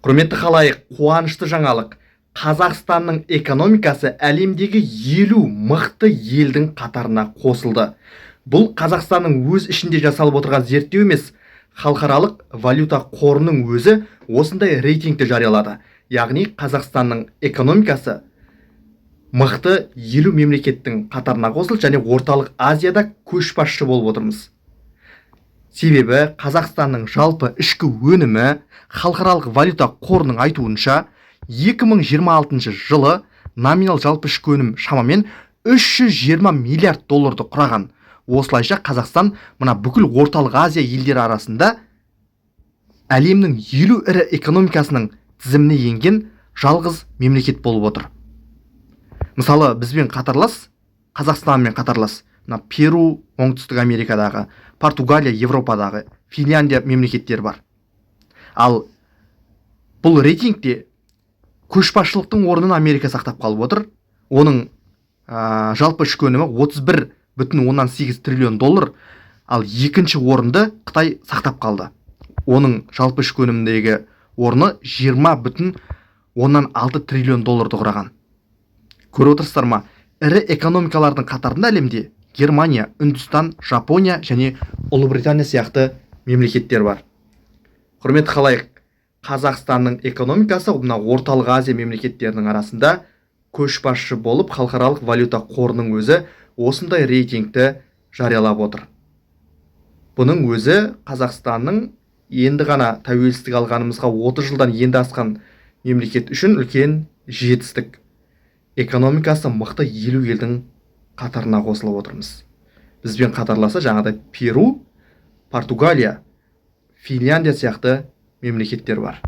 Құрметті халайық, қуанышты жаңалық. Қазақстанның экономикасы әлемдегі 50 мықты елдің қатарына қосылды. Бұл Қазақстанның өз ішінде жасалып отырған зерттеу емес, халықаралық валюта қорының өзі осындай рейтингті жариялады. Яғни Қазақстанның экономикасы мықты 50 мемлекеттің қатарына қосылды және орталық Азияда көшбасшы болып отырмыз. Себебі Қазақстанның жалпы ішкі өнімі халықаралық валюта қорының айтуынша 2026 жылы номинал жалпы ішкі өнім шамамен 320 миллиард долларды құраған. Осылайша Қазақстан мына бүкіл орталық Азия елдері арасында әлемнің 50 ірі экономикасының тізіміне енген жалғыз мемлекет болып отыр. Мысалы, бізбен қатарлас, Қазақстанмен қатарлас, Перу, Оңтүстік Америкадағы, Португалия, Европадағы, Финляндия мемлекеттері бар. Ал бұл рейтингте көшбасшылықтың орнын Америка сақтап қалып отыр. Оның жалпы ішкі өнімі 31,8 триллион доллар, ал екінші орынды Қытай сақтап қалды. Оның жалпы ішкі өнімдегі орны 20,6 триллион долларды құраған. Көріп отырсыздар ма? Ірі экономикалардың қатарында әлемде Германия, Үндістан, Жапония және Ұлыбритания сияқты мемлекеттер бар. Құрметті халайық, Қазақстанның экономикасы мына орталық Азия мемлекеттерінің арасында көшбасшы болып, халықаралық валюта қорының өзі осындай рейтингті жариялап отыр. Бұның өзі Қазақстанның енді ғана тәуелсіздік алғанымызға 30 жылдан енді асқан мемлекет үшін үлкен жетістік. Экономикасы мықты 50 елдің қатарына қосылып отырмыз. Бізбен қатарласа жаңағыдай Перу, Португалия, Финляндия сияқты мемлекеттер бар.